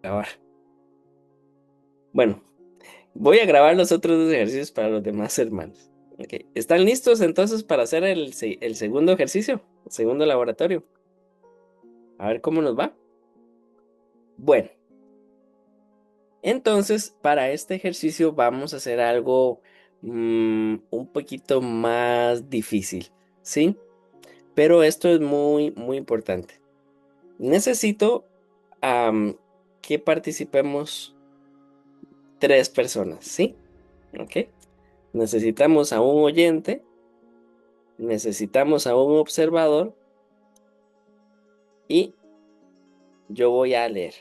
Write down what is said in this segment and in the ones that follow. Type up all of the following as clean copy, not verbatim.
grabar. Bueno, voy a grabar los otros dos ejercicios para los demás hermanos. Ok, ¿están listos entonces para hacer el segundo ejercicio? El segundo laboratorio. A ver cómo nos va. Bueno, entonces para este ejercicio vamos a hacer algo un poquito más difícil, ¿sí? Pero esto es muy, muy importante. Necesito que participemos tres personas, ¿sí? Ok. Necesitamos a un oyente, necesitamos a un observador y yo voy a leer.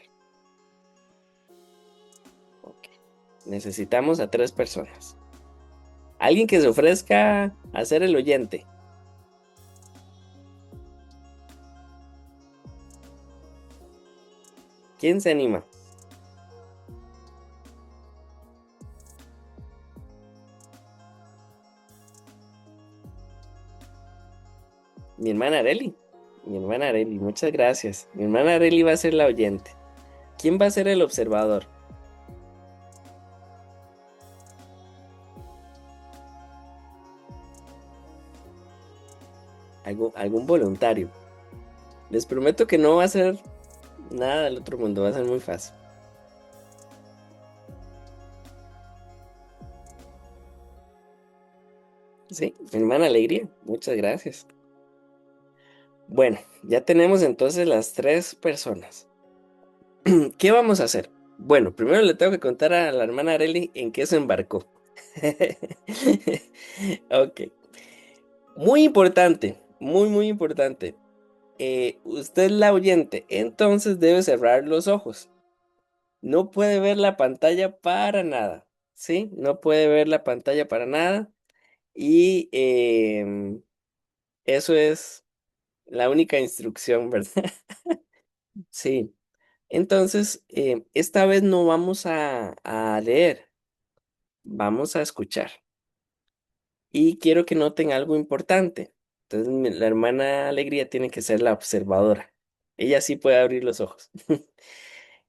Ok. Necesitamos a tres personas. Alguien que se ofrezca a ser el oyente. ¿Quién se anima? Mi hermana Areli. Mi hermana Areli, muchas gracias. Mi hermana Areli va a ser la oyente. ¿Quién va a ser el observador? Algún voluntario. Les prometo que no va a ser nada del otro mundo, va a ser muy fácil. Sí, mi hermana Alegría, muchas gracias. Bueno, ya tenemos entonces las tres personas. ¿Qué vamos a hacer? Bueno, primero le tengo que contar a la hermana Areli en qué se embarcó. Ok. Muy importante, muy, muy importante. Usted es la oyente, entonces debe cerrar los ojos. No puede ver la pantalla para nada, ¿sí? No puede ver la pantalla para nada. Y eso es la única instrucción, ¿verdad? Sí. Entonces, esta vez no vamos a leer, vamos a escuchar. Y quiero que noten algo importante. Entonces, la hermana Alegría tiene que ser la observadora. Ella sí puede abrir los ojos.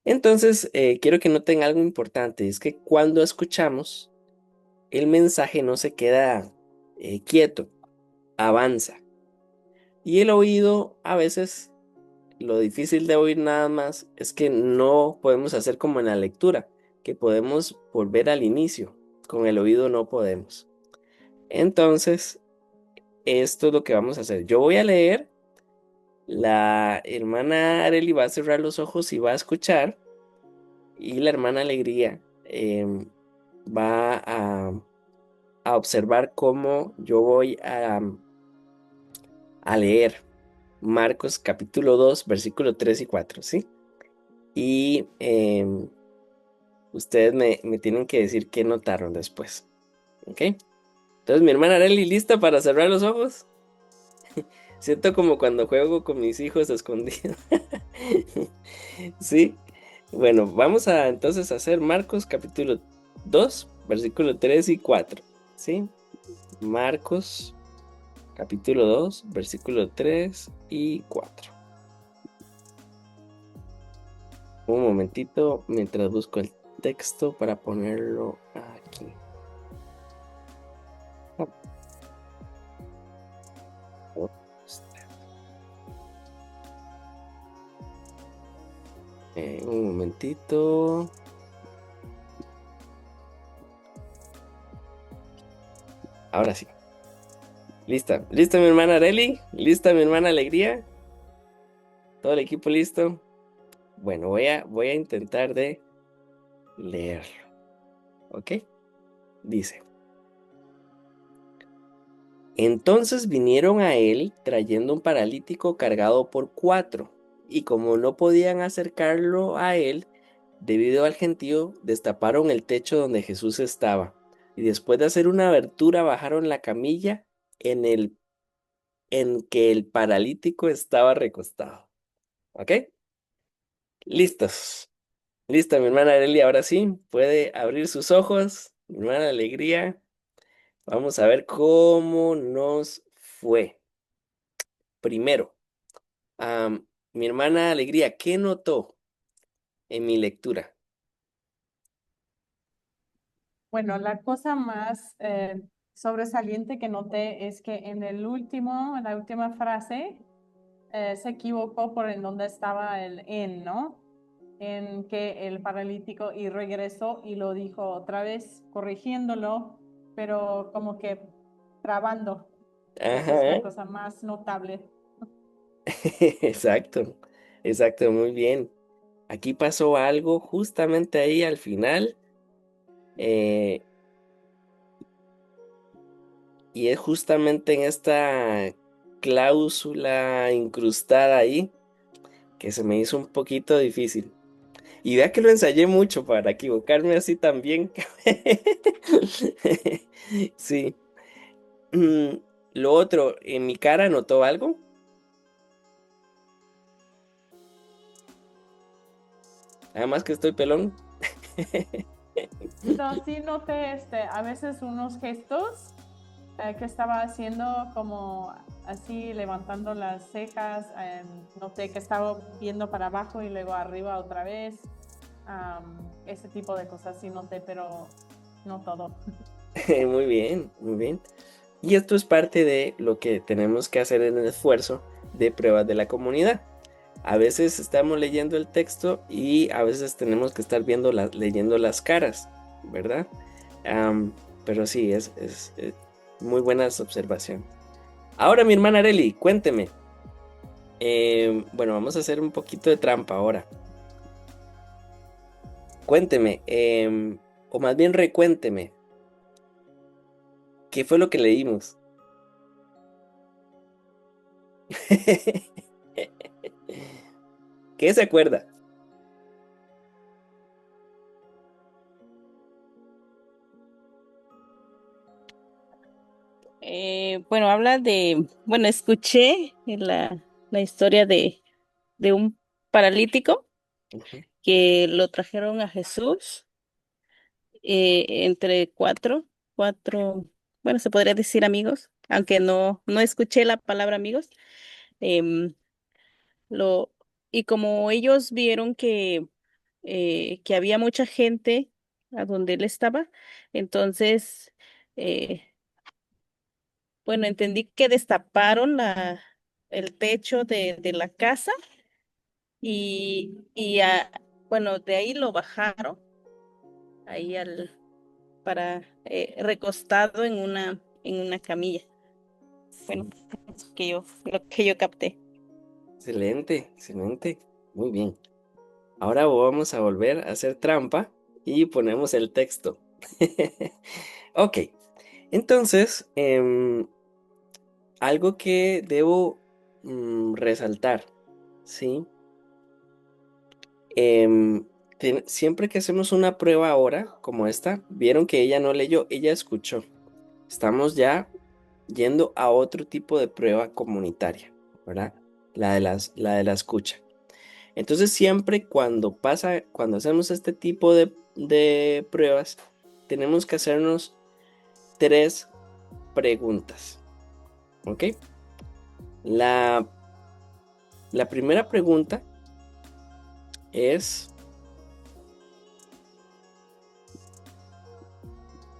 Entonces, quiero que noten algo importante. Es que cuando escuchamos, el mensaje no se queda quieto, avanza. Y el oído, a veces, lo difícil de oír nada más es que no podemos hacer como en la lectura, que podemos volver al inicio. Con el oído no podemos. Entonces, esto es lo que vamos a hacer. Yo voy a leer, la hermana Areli va a cerrar los ojos y va a escuchar, y la hermana Alegría va a observar cómo yo voy a leer Marcos capítulo 2 versículo 3 y 4, ¿sí? Y ustedes me tienen que decir qué notaron después, ¿ok? Entonces, mi hermana Areli, ¿lista para cerrar los ojos? Siento como cuando juego con mis hijos escondidos. Sí. Bueno, vamos a entonces hacer Marcos capítulo 2 versículo 3 y 4. ¿Sí? Marcos capítulo 2 versículo 3 y 4. Un momentito mientras busco el texto para ponerlo aquí. Un momentito. Ahora sí. Lista. ¿Lista mi hermana Areli? ¿Lista mi hermana Alegría? ¿Todo el equipo listo? Bueno, voy a intentar de leerlo. ¿Ok? Dice. Entonces vinieron a él trayendo un paralítico cargado por cuatro, y como no podían acercarlo a él, debido al gentío, destaparon el techo donde Jesús estaba, y después de hacer una abertura bajaron la camilla en en que el paralítico estaba recostado. ¿Ok? Listos. Lista, mi hermana Arelia, ahora sí, puede abrir sus ojos. Mi hermana Alegría, vamos a ver cómo nos fue. Primero, mi hermana Alegría, ¿qué notó? en mi lectura. Bueno, la cosa más sobresaliente que noté es que en la última frase, se equivocó por en donde estaba el en, ¿no? En que el paralítico y regresó y lo dijo otra vez, corrigiéndolo, pero como que trabando. Esa es la Ajá, cosa más notable. exacto, exacto, muy bien. Aquí pasó algo justamente ahí al final, eh, y es justamente en esta cláusula incrustada ahí que se me hizo un poquito difícil. Y vea que lo ensayé mucho para equivocarme así también. Sí. Mm, Lo otro, ¿en mi cara notó algo? Además que estoy pelón. No, sí noté a veces unos gestos que estaba haciendo como así levantando las cejas, noté que estaba viendo para abajo y luego arriba otra vez, ese tipo de cosas sí noté, pero no todo. Muy bien, muy bien. Y esto es parte de lo que tenemos que hacer en el esfuerzo de pruebas de la comunidad. A veces estamos leyendo el texto y a veces tenemos que estar leyendo las caras, ¿verdad? Am, pero sí, es muy buenas observaciones. Ahora, mi hermana Areli, cuénteme. Bueno, vamos a hacer un poquito de trampa ahora. Cuénteme, o más bien recuénteme, ¿qué fue lo que leímos? ¿Qué se acuerda? Bueno, habla bueno, escuché la historia de un paralítico Ujú. que lo trajeron a Jesús entre cuatro, bueno, se podría decir amigos, aunque no escuché la palabra amigos. em, lo, y como ellos vieron que había mucha gente a donde él estaba, entonces, eh, bueno, entendí que destaparon el techo de la casa bueno, de ahí lo bajaron, ahí para recostado en una camilla. Bueno, es lo que yo capté. Excelente, excelente. Muy bien. Ahora vamos a volver a hacer trampa y ponemos el texto. Ok, entonces, algo que debo resaltar, ¿sí? Em, Siempre que hacemos una prueba ahora, como esta, vieron que ella no leyó, ella escuchó. Estamos ya yendo a otro tipo de prueba comunitaria, ¿verdad? La de la escucha. Entonces, siempre cuando hacemos este tipo de pruebas, tenemos que hacernos tres preguntas, ¿ok? La, la primera pregunta es,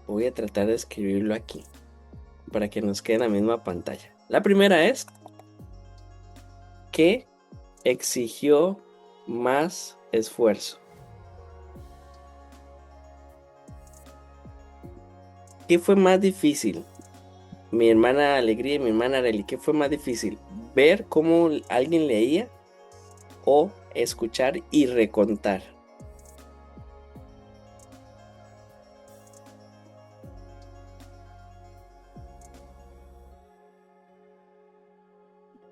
voy a tratar de escribirlo aquí para que nos quede en la misma pantalla. La primera es, ¿qué exigió más esfuerzo? ¿Qué fue más difícil? Mi hermana Alegría y mi hermana Arely, ¿qué fue más difícil? ¿Ver cómo alguien leía o escuchar y recontar?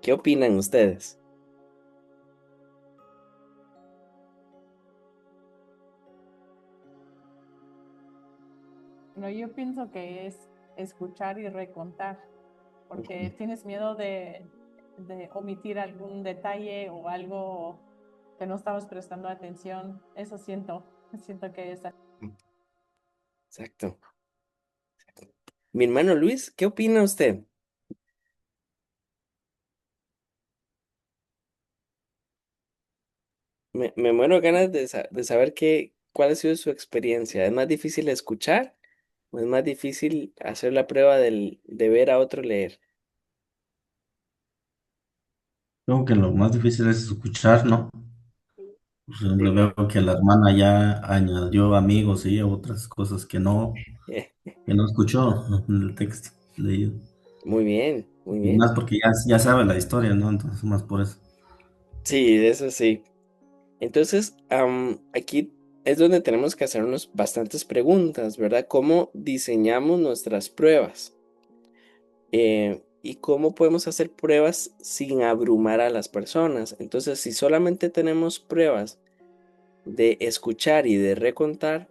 ¿Qué opinan ustedes? No, yo pienso que es escuchar y recontar, porque tienes miedo de omitir algún detalle o algo que no estabas prestando atención. Eso siento que es. Exacto. Mi hermano Luis, ¿qué opina usted? Me muero de ganas de saber cuál ha sido su experiencia. ¿Es más difícil escuchar o es más difícil hacer la prueba de ver a otro leer? Creo que lo más difícil es escuchar, ¿no? Por ejemplo, Sí. veo que la hermana ya añadió amigos y otras cosas que no escuchó en el texto leído. Muy bien, muy Y bien. más porque ya sabe la historia, ¿no? Entonces, más por eso. Sí, de eso sí. Entonces, aquí es donde tenemos que hacernos bastantes preguntas, ¿verdad? ¿Cómo diseñamos nuestras pruebas? ¿Y cómo podemos hacer pruebas sin abrumar a las personas? Entonces, si solamente tenemos pruebas de escuchar y de recontar,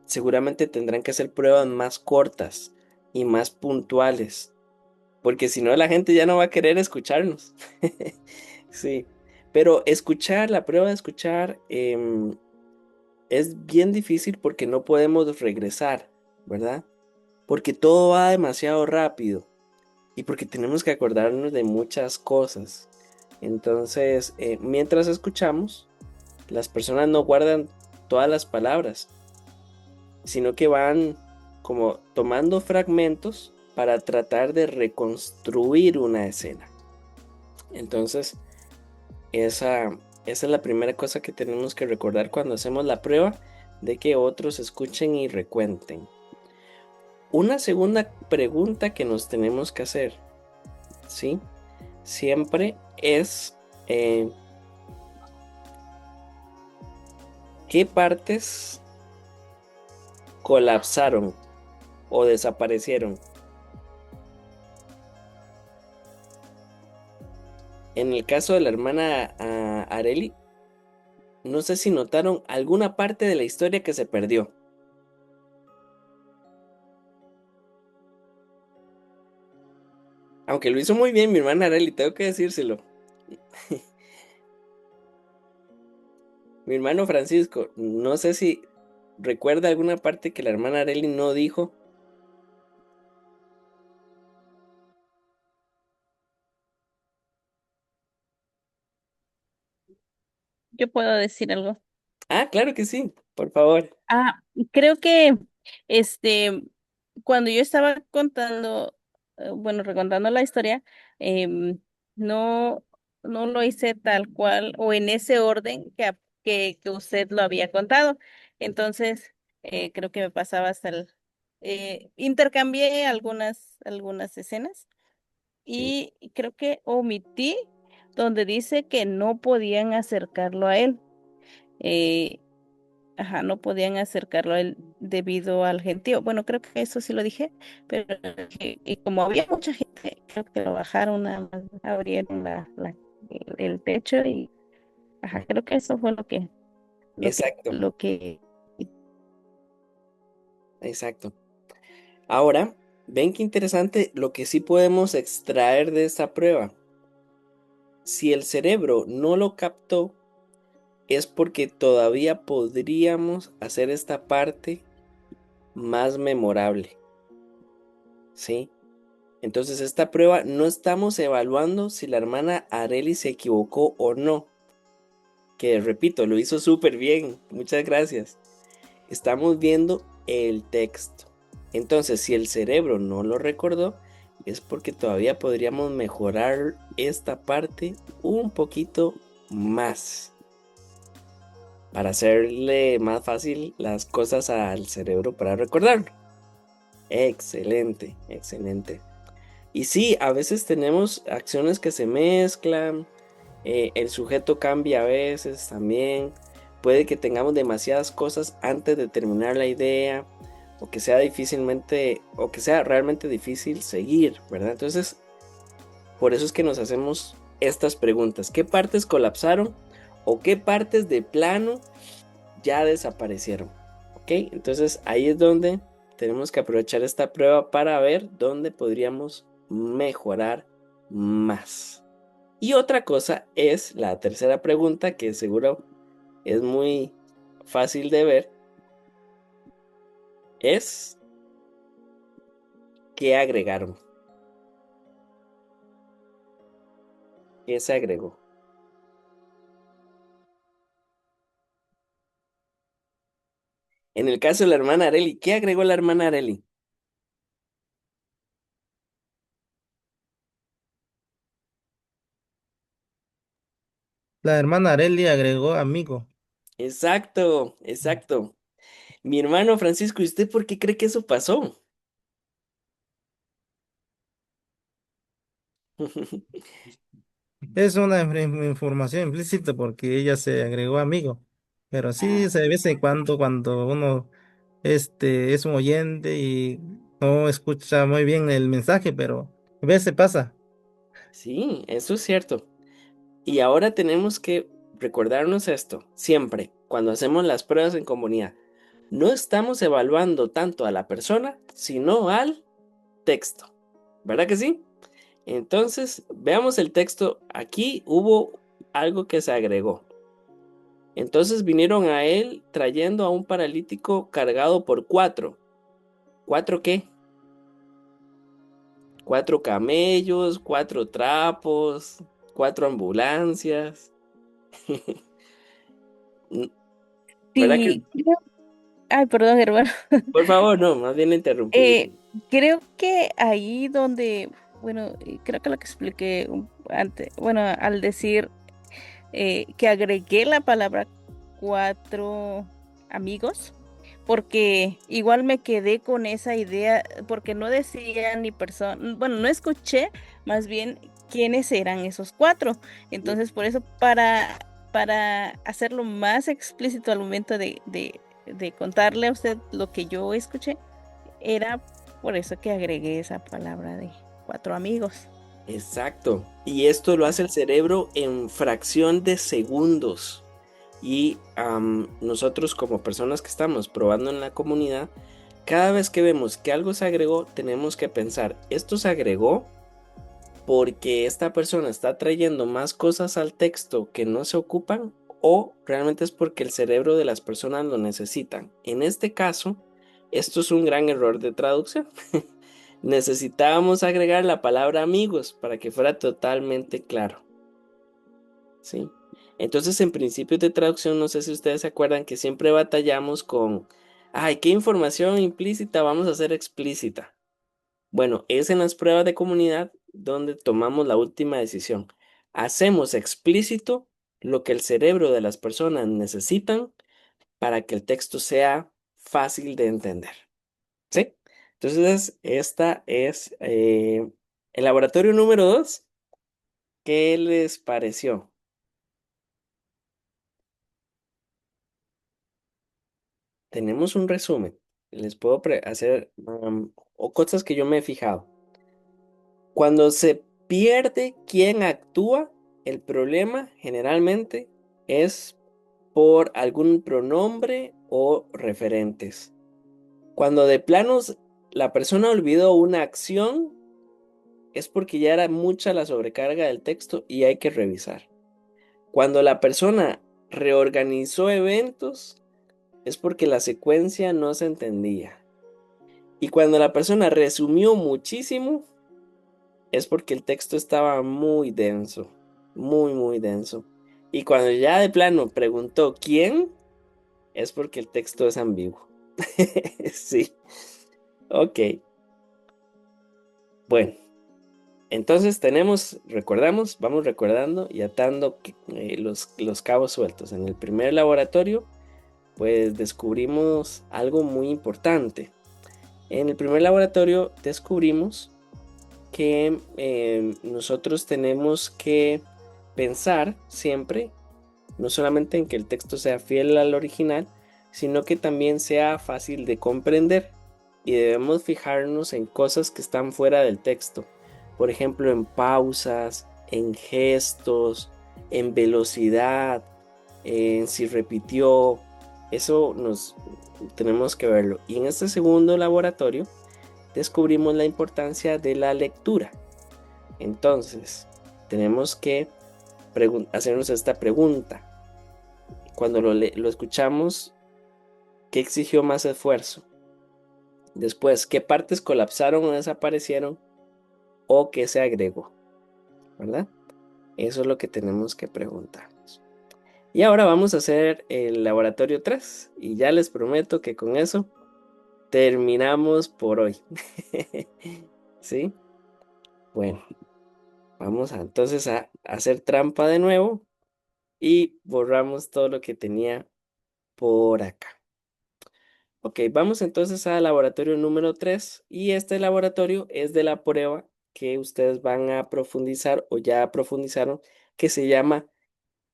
seguramente tendrán que ser pruebas más cortas y más puntuales, porque si no la gente ya no va a querer escucharnos. Sí, pero escuchar, la prueba de escuchar es bien difícil porque no podemos regresar, ¿verdad? Porque todo va demasiado rápido y porque tenemos que acordarnos de muchas cosas. Entonces, mientras escuchamos, las personas no guardan todas las palabras, sino que van como tomando fragmentos para tratar de reconstruir una escena. Entonces, esa, esa es la primera cosa que tenemos que recordar cuando hacemos la prueba de que otros escuchen y recuenten. Una segunda pregunta que nos tenemos que hacer, ¿sí? Siempre es eh, ¿qué partes colapsaron o desaparecieron? En el caso de la hermana Areli, no sé si notaron alguna parte de la historia que se perdió. Aunque lo hizo muy bien mi hermana Areli, tengo que decírselo. Mi hermano Francisco, no sé si recuerda alguna parte que la hermana Areli no dijo. Yo puedo decir algo. Ah, claro que sí, por favor. Ah, creo que este, cuando yo estaba contando, bueno, recontando la historia, em, no, no lo hice tal cual o en ese orden que usted lo había contado. Entonces, creo que me pasaba hasta intercambié algunas escenas Sí, y creo que omití donde dice que no podían acercarlo a él. Eh, Ajá, no podían acercarlo a él debido al gentío. Bueno, creo que eso sí lo dije, pero y como había mucha gente, creo que lo bajaron, nada más abrieron el techo y, ajá, creo que eso fue exacto, lo que, exacto. Ahora, ven qué interesante lo que sí podemos extraer de esta prueba. Si el cerebro no lo captó, es porque todavía podríamos hacer esta parte más memorable, ¿sí? Entonces, esta prueba no estamos evaluando si la hermana Areli se equivocó o no, que repito, lo hizo súper bien, muchas gracias. Estamos viendo el texto. Entonces, si el cerebro no lo recordó, es porque todavía podríamos mejorar esta parte un poquito más para hacerle más fácil las cosas al cerebro para recordarlo. Excelente, excelente. Y sí, a veces tenemos acciones que se mezclan, el sujeto cambia a veces también, puede que tengamos demasiadas cosas antes de terminar la idea, o que sea realmente difícil seguir, ¿verdad? Entonces, por eso es que nos hacemos estas preguntas. ¿Qué partes colapsaron o qué partes de plano ya desaparecieron? ¿Ok? Entonces ahí es donde tenemos que aprovechar esta prueba para ver dónde podríamos mejorar más. Y otra cosa es la tercera pregunta que seguro es muy fácil de ver, es ¿qué agregaron? ¿Qué se agregó? En el caso de la hermana Areli, ¿qué agregó la hermana Areli? La hermana Areli agregó amigo. Exacto, exacto. Mi hermano Francisco, ¿y usted por qué cree que eso pasó? Es una información implícita porque ella se agregó amigo. Pero sí, Ah, de vez en cuando uno es un oyente y no escucha muy bien el mensaje, pero a veces pasa. sí, eso es cierto. Y ahora tenemos que recordarnos esto, siempre, cuando hacemos las pruebas en comunidad. No estamos evaluando tanto a la persona, sino al texto. ¿Verdad que sí? Entonces, veamos el texto. Aquí hubo algo que se agregó. Entonces vinieron a él trayendo a un paralítico cargado por cuatro. ¿Cuatro qué? Cuatro camellos, cuatro trapos, cuatro ambulancias. ¿Verdad que? Sí, ay, perdón, hermano. Por favor, no, más bien interrumpí. Eh, Creo que ahí donde, bueno, creo que lo que expliqué antes, bueno, al decir que agregué la palabra cuatro amigos, porque igual me quedé con esa idea, porque no decía ni persona, bueno, no escuché más bien quiénes eran esos cuatro. Entonces, por eso, para hacerlo más explícito al momento de contarle a usted lo que yo escuché, era por eso que agregué esa palabra de cuatro amigos. Exacto. Y esto lo hace el cerebro en fracción de segundos. Y nosotros como personas que estamos probando en la comunidad, cada vez que vemos que algo se agregó, tenemos que pensar, ¿esto se agregó porque esta persona está trayendo más cosas al texto que no se ocupan o realmente es porque el cerebro de las personas lo necesitan? En este caso, esto es un gran error de traducción. Necesitábamos agregar la palabra amigos para que fuera totalmente claro. ¿Sí? Entonces, en principios de traducción, no sé si ustedes se acuerdan que siempre batallamos con, ay, ¿qué información implícita vamos a hacer explícita? Bueno, es en las pruebas de comunidad donde tomamos la última decisión. Hacemos explícito lo que el cerebro de las personas necesitan para que el texto sea fácil de entender. ¿Sí? Entonces, esta es el laboratorio número 2. ¿Qué les pareció? Tenemos un resumen. Les puedo hacer o cosas que yo me he fijado. Cuando se pierde quién actúa, el problema generalmente es por algún pronombre o referentes. Cuando de planos la persona olvidó una acción, es porque ya era mucha la sobrecarga del texto y hay que revisar. Cuando la persona reorganizó eventos, es porque la secuencia no se entendía. Y cuando la persona resumió muchísimo, es porque el texto estaba muy denso, muy, muy denso. Y cuando ya de plano preguntó quién, es porque el texto es ambiguo. Sí, ok. Bueno, entonces recordamos, vamos recordando y atando los cabos sueltos. En el primer laboratorio, pues descubrimos algo muy importante. En el primer laboratorio descubrimos que nosotros tenemos que pensar siempre, no solamente en que el texto sea fiel al original, sino que también sea fácil de comprender. Y debemos fijarnos en cosas que están fuera del texto. Por ejemplo, en pausas, en gestos, en velocidad, en si repitió. Eso nos tenemos que verlo. Y en este segundo laboratorio descubrimos la importancia de la lectura. Entonces, tenemos que hacernos esta pregunta. Cuando lo escuchamos, ¿qué exigió más esfuerzo? Después, ¿qué partes colapsaron o desaparecieron? ¿O qué se agregó? ¿Verdad? Eso es lo que tenemos que preguntarnos. Y ahora vamos a hacer el laboratorio 3 y ya les prometo que con eso terminamos por hoy. ¿Sí? Bueno, vamos entonces a hacer trampa de nuevo y borramos todo lo que tenía por acá. Ok, vamos entonces al laboratorio número 3 y este laboratorio es de la prueba que ustedes van a profundizar o ya profundizaron, que se llama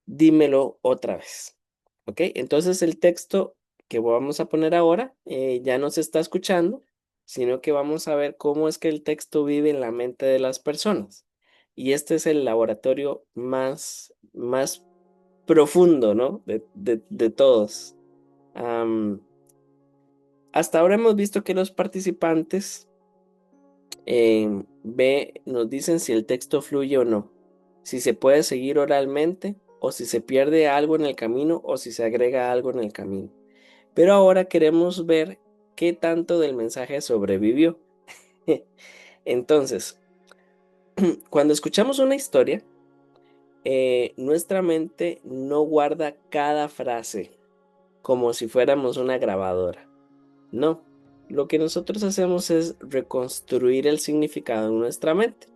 Dímelo otra vez. Ok, entonces el texto que vamos a poner ahora ya no se está escuchando, sino que vamos a ver cómo es que el texto vive en la mente de las personas. Y este es el laboratorio más profundo, ¿no? De todos. Hasta ahora hemos visto que los participantes nos dicen si el texto fluye o no, si se puede seguir oralmente o si se pierde algo en el camino o si se agrega algo en el camino. Pero ahora queremos ver qué tanto del mensaje sobrevivió. Entonces, cuando escuchamos una historia, nuestra mente no guarda cada frase como si fuéramos una grabadora. No, lo que nosotros hacemos es reconstruir el significado en nuestra mente.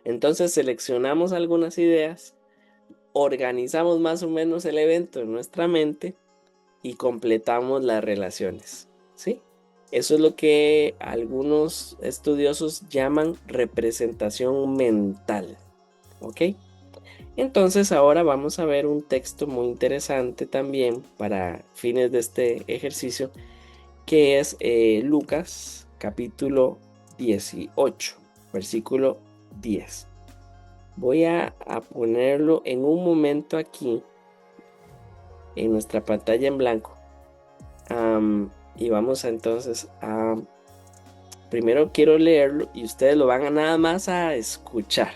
Entonces seleccionamos algunas ideas, organizamos más o menos el evento en nuestra mente y completamos las relaciones, ¿sí? Eso es lo que algunos estudiosos llaman representación mental, ¿ok? Entonces ahora vamos a ver un texto muy interesante también para fines de este ejercicio, que es Lucas capítulo 18, versículo 10. Voy a ponerlo en un momento aquí en nuestra pantalla en blanco. Y vamos entonces a... Primero quiero leerlo y ustedes lo van a nada más a escuchar.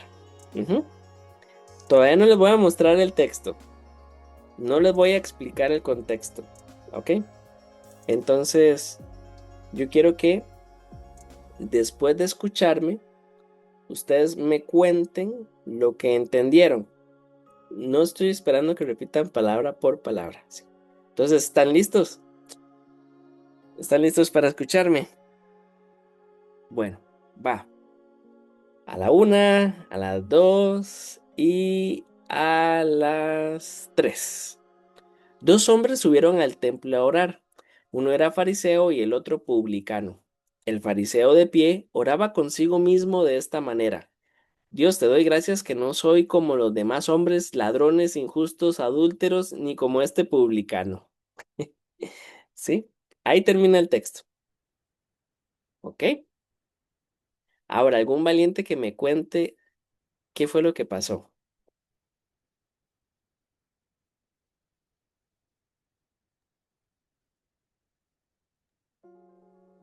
Todavía no les voy a mostrar el texto. No les voy a explicar el contexto. ¿Ok? Entonces, yo quiero que después de escucharme, ustedes me cuenten lo que entendieron. No estoy esperando que repitan palabra por palabra. ¿Sí? Entonces, ¿están listos? ¿Están listos para escucharme? Bueno, va. A la 1, a las 2 y a las 3. Dos hombres subieron al templo a orar. Uno era fariseo y el otro publicano. El fariseo de pie oraba consigo mismo de esta manera: Dios, te doy gracias que no soy como los demás hombres, ladrones, injustos, adúlteros, ni como este publicano. ¿Sí? Ahí termina el texto. ¿Ok? Ahora, algún valiente que me cuente qué fue lo que pasó.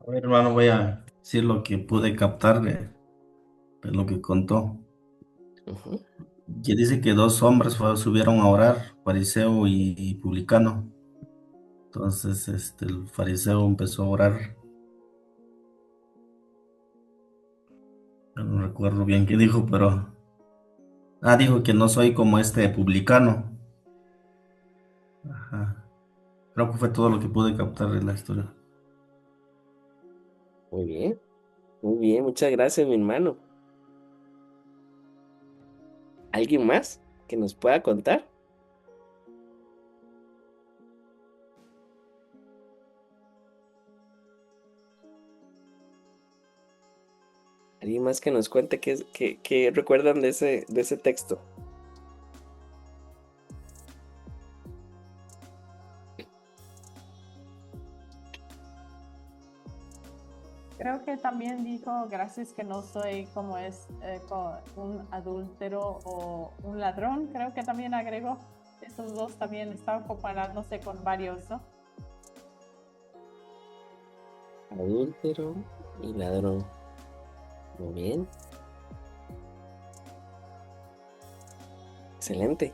A ver, hermano, voy a decir lo que pude captar de lo que contó. Ujú. Que dice que dos hombres subieron a orar, fariseo y publicano. Entonces, el fariseo empezó a orar. No recuerdo bien qué dijo, pero dijo que no soy como este publicano. Ajá. Creo que fue todo lo que pude captar de la historia. Muy bien, muchas gracias, mi hermano. ¿Alguien más que nos pueda contar? ¿Alguien más que nos cuente qué recuerdan de ese texto? Creo que también dijo, gracias que no soy como un adúltero o un ladrón. Creo que también agregó, esos dos también estaban comparándose con varios, ¿no? Adúltero y ladrón. Muy bien. Excelente.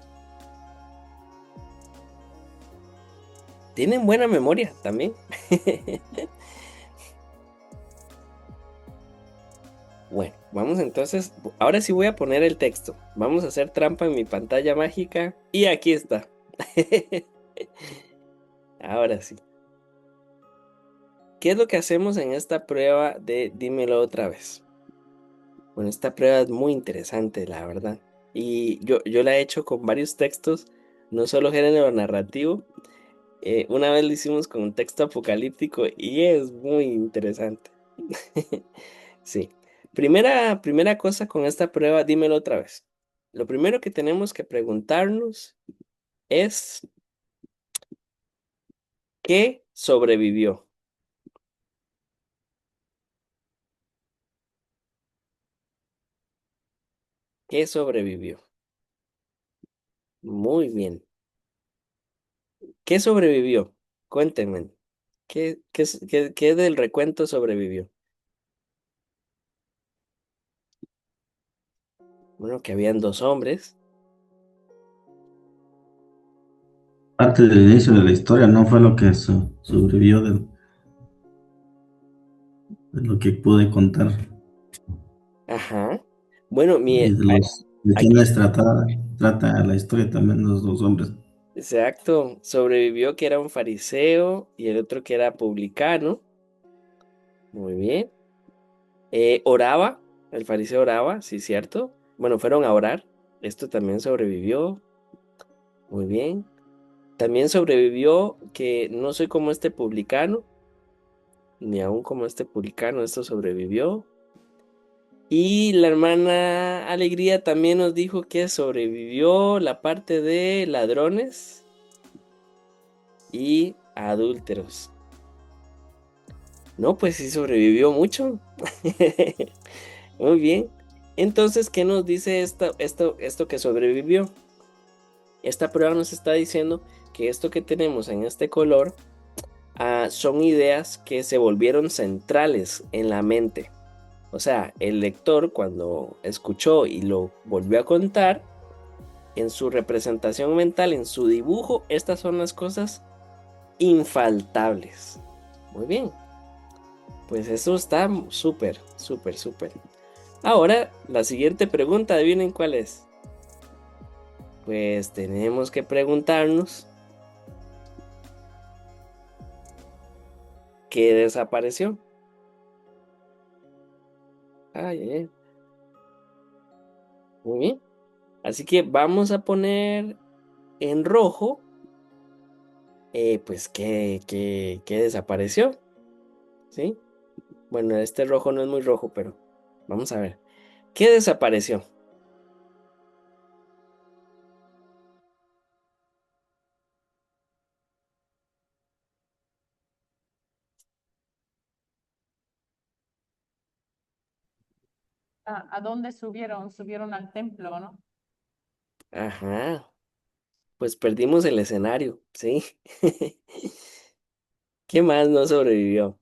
Tienen buena memoria también. Bueno, vamos entonces. Ahora sí voy a poner el texto. Vamos a hacer trampa en mi pantalla mágica. Y aquí está. Ahora sí. ¿Qué es lo que hacemos en esta prueba de dímelo otra vez? Bueno, esta prueba es muy interesante, la verdad. Y yo la he hecho con varios textos, no solo género narrativo. Una vez lo hicimos con un texto apocalíptico y es muy interesante. Sí. Primera cosa con esta prueba, dímelo otra vez. Lo primero que tenemos que preguntarnos es ¿qué sobrevivió? ¿Qué sobrevivió? Muy bien. ¿Qué sobrevivió? Cuéntenme. ¿Qué del recuento sobrevivió? Bueno, que habían dos hombres. Parte del inicio de la historia, no fue lo que sobrevivió de lo que pude contar Ajá. Bueno, y de aquí, quienes trata la historia también los dos hombres. exacto, sobrevivió que era un fariseo y el otro que era publicano. Muy bien. Oraba, el fariseo oraba, sí, cierto. Bueno, fueron a orar. Esto también sobrevivió. Muy bien. También sobrevivió que no soy como este publicano, ni aún como este publicano, esto sobrevivió. Y la hermana Alegría también nos dijo que sobrevivió la parte de ladrones y adúlteros. No, pues sí sobrevivió mucho. Muy bien. Entonces, ¿qué nos dice esto que sobrevivió? Esta prueba nos está diciendo que esto que tenemos en este color son ideas que se volvieron centrales en la mente. O sea, el lector cuando escuchó y lo volvió a contar, en su representación mental, en su dibujo, estas son las cosas infaltables. Muy bien. Pues eso está súper, súper, súper. Ahora, la siguiente pregunta, adivinen cuál es. Pues tenemos que preguntarnos ¿qué desapareció? Ay, ay, ay. Muy bien. Así que vamos a poner en rojo, pues, ¿qué desapareció? ¿Sí? Bueno, este rojo no es muy rojo, pero vamos a ver. ¿Qué desapareció? ¿A dónde subieron? Subieron al templo, ¿no? Ajá. Pues perdimos el escenario, ¿sí? ¿Qué más no sobrevivió?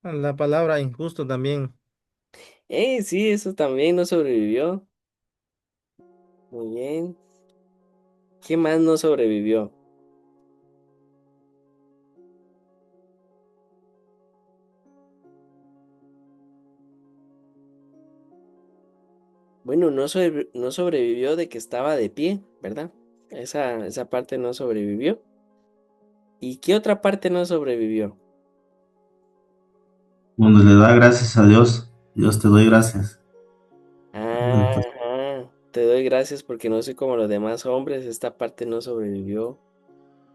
La palabra injusto también. Sí, eso también no sobrevivió. Muy bien. ¿Qué más no sobrevivió? Bueno, no sobrevivió de que estaba de pie, ¿verdad? Esa parte no sobrevivió. ¿Y qué otra parte no sobrevivió? Cuando le da gracias a Dios, Dios te doy gracias. Entonces, Ajá. Te doy gracias porque no soy como los demás hombres. Esta parte no sobrevivió.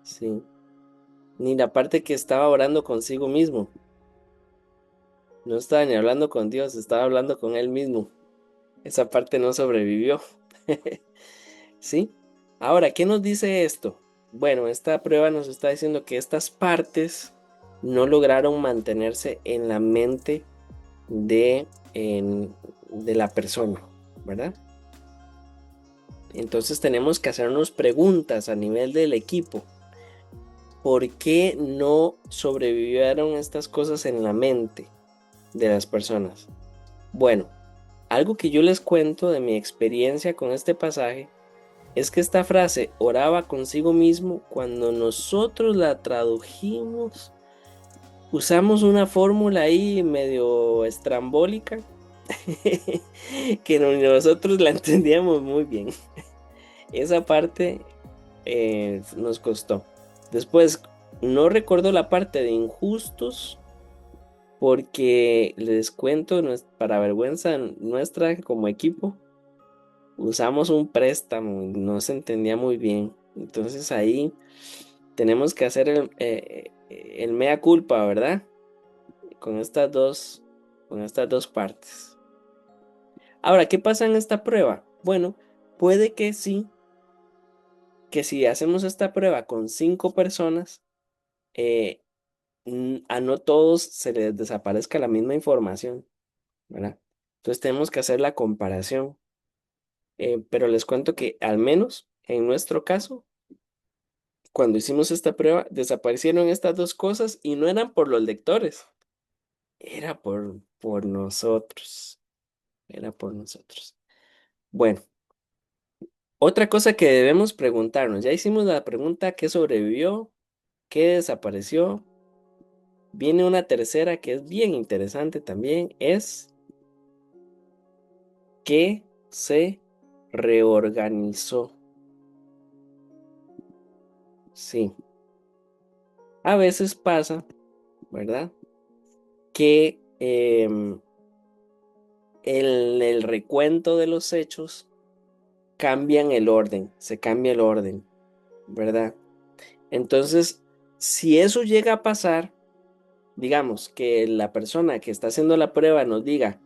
Sí. Ni la parte que estaba orando consigo mismo. No estaba ni hablando con Dios, estaba hablando con él mismo. Esa parte no sobrevivió. ¿Sí? Ahora, ¿qué nos dice esto? Bueno, esta prueba nos está diciendo que estas partes no lograron mantenerse en la mente de la persona, ¿verdad? Entonces tenemos que hacernos preguntas a nivel del equipo. ¿Por qué no sobrevivieron estas cosas en la mente de las personas? Bueno, algo que yo les cuento de mi experiencia con este pasaje es que esta frase oraba consigo mismo cuando nosotros la tradujimos, usamos una fórmula ahí medio estrambólica que nosotros la entendíamos muy bien. Esa parte nos costó. Después, no recuerdo la parte de injustos, porque les cuento, para vergüenza nuestra como equipo, usamos un préstamo, no se entendía muy bien. Entonces ahí tenemos que hacer el mea culpa, ¿verdad? Con con estas dos partes. Ahora, ¿qué pasa en esta prueba? Bueno, puede que sí, que si hacemos esta prueba con 5 personas, a no todos se les desaparezca la misma información, ¿verdad? Entonces tenemos que hacer la comparación. Pero les cuento que al menos en nuestro caso, cuando hicimos esta prueba, desaparecieron estas dos cosas y no eran por los lectores, era por nosotros, era por nosotros. Bueno, otra cosa que debemos preguntarnos, ya hicimos la pregunta: ¿qué sobrevivió? ¿Qué desapareció? Viene una tercera que es bien interesante también, es ¿qué se reorganizó? Sí, a veces pasa, ¿verdad? Que en el recuento de los hechos cambian el orden, se cambia el orden, ¿verdad? Entonces, si eso llega a pasar, digamos que la persona que está haciendo la prueba nos diga: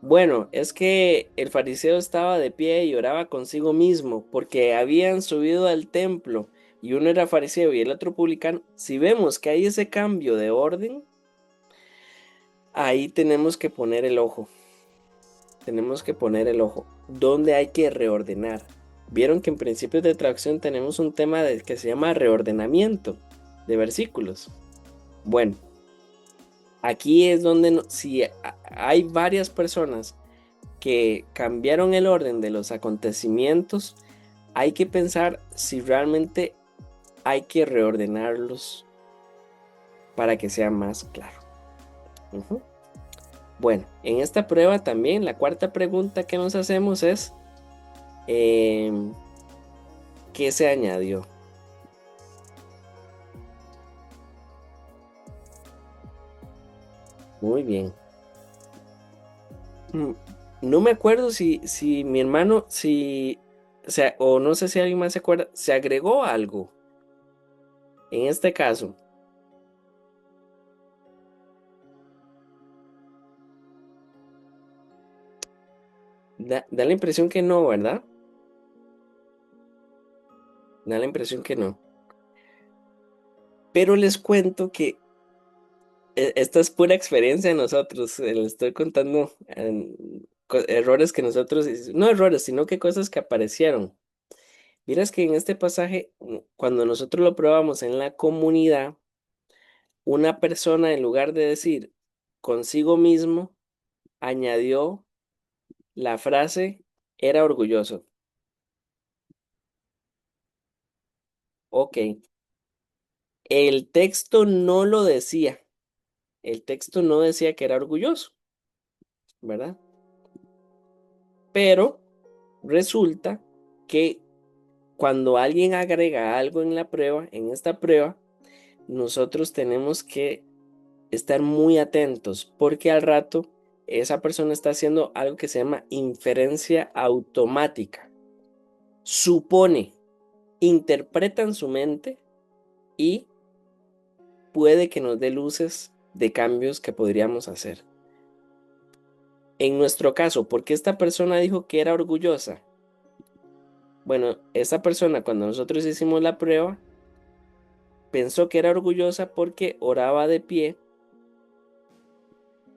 bueno, es que el fariseo estaba de pie y oraba consigo mismo porque habían subido al templo y uno era fariseo y el otro publicano. Si vemos que hay ese cambio de orden, ahí tenemos que poner el ojo. Tenemos que poner el ojo. ¿Dónde hay que reordenar? Vieron que en principios de traducción tenemos un tema que se llama reordenamiento de versículos. Bueno, aquí es donde si hay varias personas que cambiaron el orden de los acontecimientos, hay que pensar si realmente hay que reordenarlos para que sea más claro. Bueno, en esta prueba también la cuarta pregunta que nos hacemos es ¿qué se añadió? Muy bien. No me acuerdo si mi hermano, o no sé si alguien más se acuerda, se agregó algo en este caso. Da la impresión que no, ¿verdad? Da la impresión que no. Pero les cuento que esta es pura experiencia de nosotros. Les estoy contando errores que nosotros, no errores, sino que cosas que aparecieron. Miras que en este pasaje, cuando nosotros lo probamos en la comunidad, una persona, en lugar de decir consigo mismo, añadió la frase era orgulloso. Ok. El texto no lo decía. El texto no decía que era orgulloso, ¿verdad? Pero resulta que cuando alguien agrega algo en la prueba, en esta prueba, nosotros tenemos que estar muy atentos porque al rato esa persona está haciendo algo que se llama inferencia automática. Supone, interpreta en su mente y puede que nos dé luces de cambios que podríamos hacer. En nuestro caso, ¿por qué esta persona dijo que era orgullosa? Bueno, esta persona, cuando nosotros hicimos la prueba, pensó que era orgullosa porque oraba de pie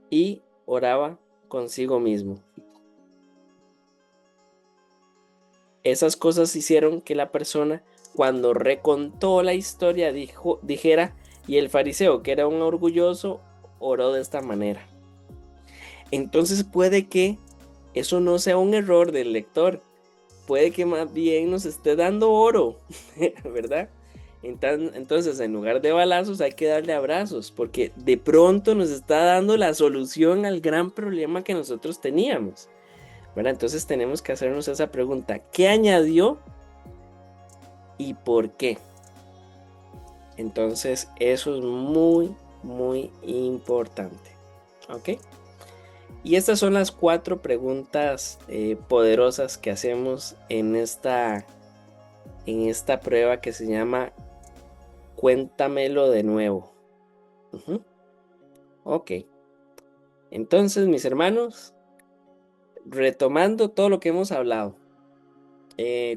y oraba consigo mismo. Esas cosas hicieron que la persona, cuando recontó la historia, dijera: y el fariseo, que era un orgulloso, oró de esta manera. Entonces puede que eso no sea un error del lector, puede que más bien nos esté dando oro, ¿verdad? Entonces, en lugar de balazos, hay que darle abrazos, porque de pronto nos está dando la solución al gran problema que nosotros teníamos, ¿verdad? Entonces tenemos que hacernos esa pregunta: ¿qué añadió y por qué? Entonces, eso es muy, muy importante, ¿ok? Y estas son las 4 preguntas poderosas que hacemos en esta prueba que se llama Cuéntamelo de nuevo. Ujú. Ok, entonces mis hermanos, retomando todo lo que hemos hablado,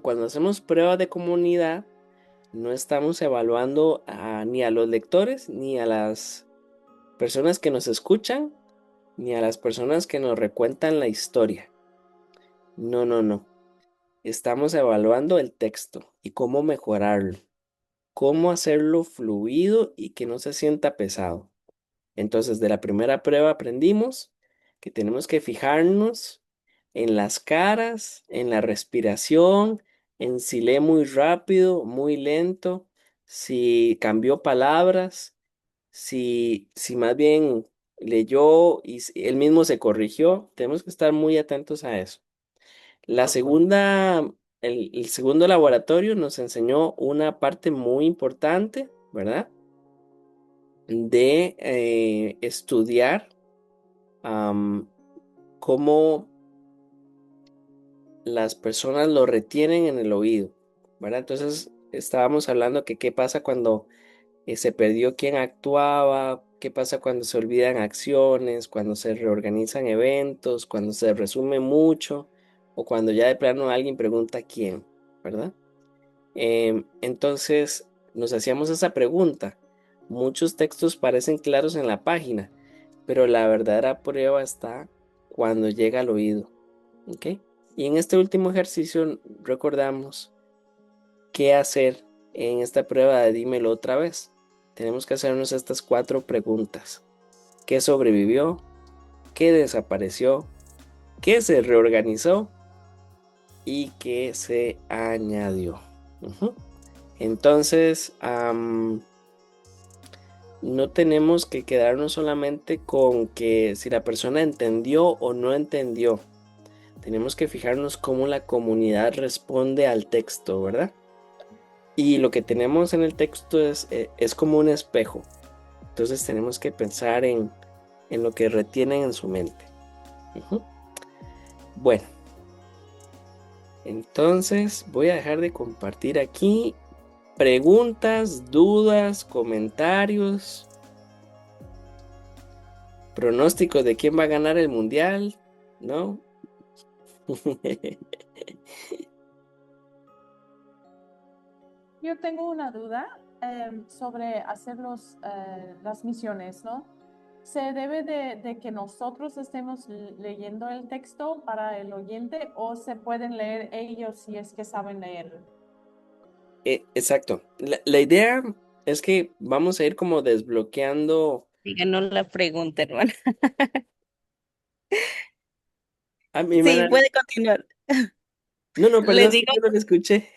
cuando hacemos pruebas de comunidad, no estamos evaluando ni a los lectores, ni a las personas que nos escuchan, ni a las personas que nos recuentan la historia. No, no, no. Estamos evaluando el texto y cómo mejorarlo, cómo hacerlo fluido y que no se sienta pesado. Entonces, de la primera prueba aprendimos que tenemos que fijarnos en las caras, en la respiración, en si lee muy rápido, muy lento, si cambió palabras, si más bien leyó y él mismo se corrigió. Tenemos que estar muy atentos a eso. La segunda, el segundo laboratorio nos enseñó una parte muy importante, ¿verdad? De estudiar cómo las personas lo retienen en el oído, ¿verdad? Entonces estábamos hablando que qué pasa cuando se perdió quién actuaba, qué pasa cuando se olvidan acciones, cuando se reorganizan eventos, cuando se resume mucho o cuando ya de plano alguien pregunta quién, ¿verdad? Entonces nos hacíamos esa pregunta. Muchos textos parecen claros en la página, pero la verdadera prueba está cuando llega al oído. ¿Ok? Y en este último ejercicio recordamos qué hacer en esta prueba de dímelo otra vez. Tenemos que hacernos estas 4 preguntas. ¿Qué sobrevivió? ¿Qué desapareció? ¿Qué se reorganizó? ¿Y qué se añadió? Ujú. Entonces, no tenemos que quedarnos solamente con que si la persona entendió o no entendió. Tenemos que fijarnos cómo la comunidad responde al texto, ¿verdad? Y lo que tenemos en el texto es como un espejo. Entonces tenemos que pensar en lo que retienen en su mente. Ujú. Bueno, entonces voy a dejar de compartir aquí preguntas, dudas, comentarios, pronósticos de quién va a ganar el mundial, ¿no? Yo tengo una duda sobre hacer las misiones, ¿no? ¿Se debe de que nosotros estemos leyendo el texto para el oyente o se pueden leer ellos si es que saben leer? Exacto. La idea es que vamos a ir como desbloqueando. Y ganó la pregunta, hermana. A mí Sí, puede continuar. No, no, Le perdón, es que digo, yo no lo escuché.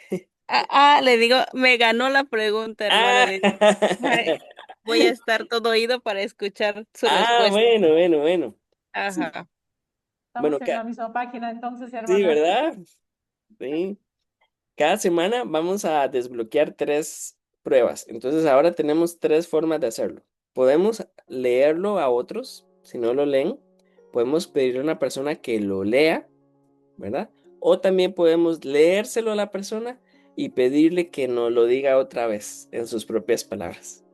le digo, me ganó la pregunta, hermana. Ah, Ay, voy a estar todo oído para escuchar su ah, respuesta. bueno, bueno, bueno. Sí, Ajá. bueno, Estamos en la misma página entonces, sí, hermana. ¿verdad? Sí. Cada semana vamos a desbloquear 3 pruebas. Entonces ahora tenemos 3 formas de hacerlo. Podemos leerlo a otros, si no lo leen. Podemos pedirle a una persona que lo lea, ¿verdad? O también podemos leérselo a la persona y pedirle que nos lo diga otra vez en sus propias palabras.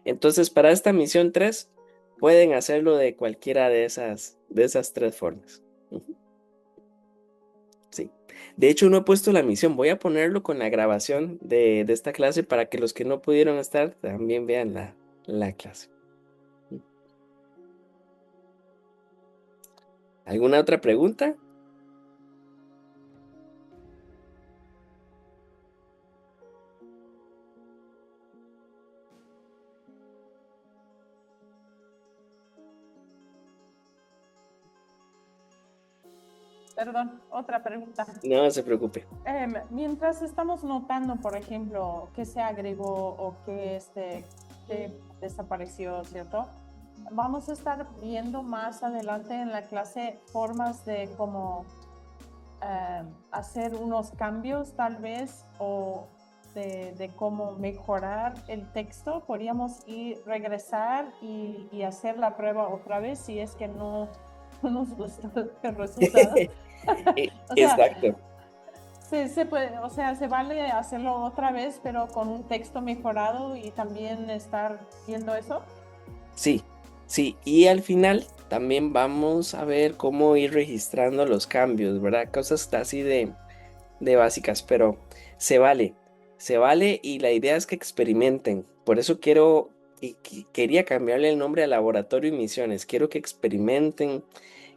Entonces, para esta misión 3 pueden hacerlo de cualquiera de esas 3 formas. Ujú. Sí. De hecho, no he puesto la misión. Voy a ponerlo con la grabación de esta clase para que los que no pudieron estar también vean la clase. ¿Alguna otra pregunta? Perdón, otra pregunta. No se preocupe. Mientras estamos notando, por ejemplo, que se agregó o que desapareció, ¿cierto? Vamos a estar viendo más adelante en la clase formas de cómo hacer unos cambios tal vez o de cómo mejorar el texto. Podríamos regresar y hacer la prueba otra vez si es que no nos gustó el resultado. O sea, Exacto. se puede, o sea, se vale hacerlo otra vez, pero con un texto mejorado y también estar viendo eso. Sí, sí. Y al final también vamos a ver cómo ir registrando los cambios, ¿verdad? Cosas así de básicas, pero se vale, se vale y la idea es que experimenten. Por eso quería cambiarle el nombre a Laboratorio y Misiones. Quiero que experimenten,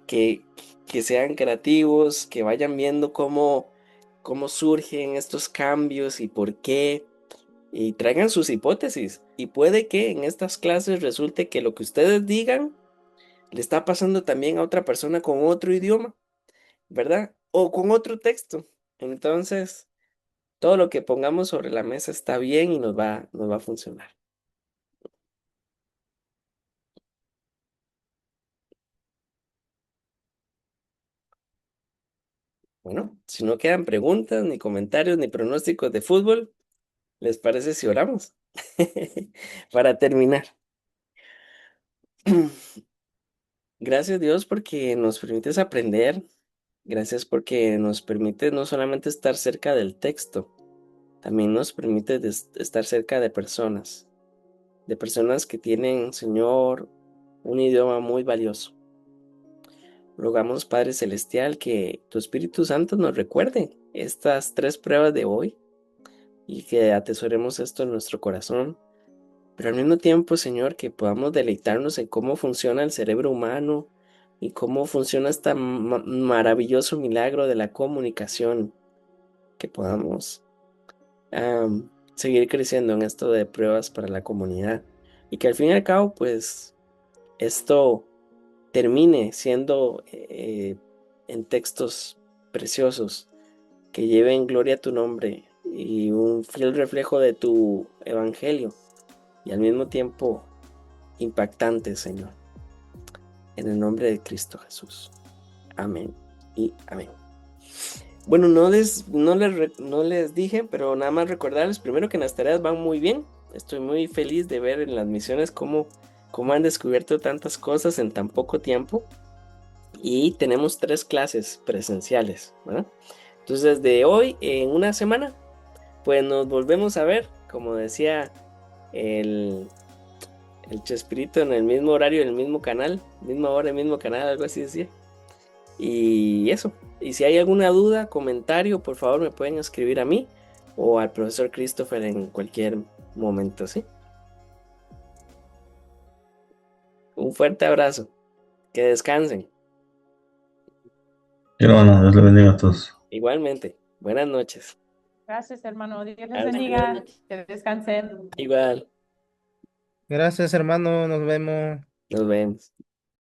que, que sean creativos, que vayan viendo cómo surgen estos cambios y por qué, y traigan sus hipótesis. Y puede que en estas clases resulte que lo que ustedes digan le está pasando también a otra persona con otro idioma, ¿verdad? O con otro texto. Entonces, todo lo que pongamos sobre la mesa está bien y nos va a funcionar. Bueno, si no quedan preguntas, ni comentarios, ni pronósticos de fútbol, ¿les parece si oramos? Para terminar. Gracias Dios porque nos permites aprender. Gracias porque nos permite no solamente estar cerca del texto, también nos permite estar cerca de personas que tienen, Señor, un idioma muy valioso. Rogamos, Padre Celestial, que tu Espíritu Santo nos recuerde estas 3 pruebas de hoy y que atesoremos esto en nuestro corazón. Pero al mismo tiempo, Señor, que podamos deleitarnos en cómo funciona el cerebro humano y cómo funciona este maravilloso milagro de la comunicación. Que podamos seguir creciendo en esto de pruebas para la comunidad. Y que al fin y al cabo, pues, esto termine siendo en textos preciosos que lleven gloria a tu nombre y un fiel reflejo de tu evangelio y al mismo tiempo impactante, Señor. En el nombre de Cristo Jesús. Amén y amén. Bueno, no les dije, pero nada más recordarles primero que las tareas van muy bien. Estoy muy feliz de ver en las misiones cómo han descubierto tantas cosas en tan poco tiempo. Y tenemos 3 clases presenciales, ¿verdad? Entonces, de hoy en una semana, pues nos volvemos a ver, como decía el, el Chespirito, en el mismo horario, en el mismo canal, misma hora, el mismo canal, algo así decía. Y eso. Y si hay alguna duda, comentario, por favor me pueden escribir a mí o al profesor Christopher en cualquier momento, ¿sí? Un fuerte abrazo. Que descansen. Y hermano, Dios le bendiga a todos. Igualmente. Buenas noches. Gracias, hermano. Dios les Hasta bendiga. luego. Que descansen. Igual. Gracias, hermano. Nos vemos. Nos vemos.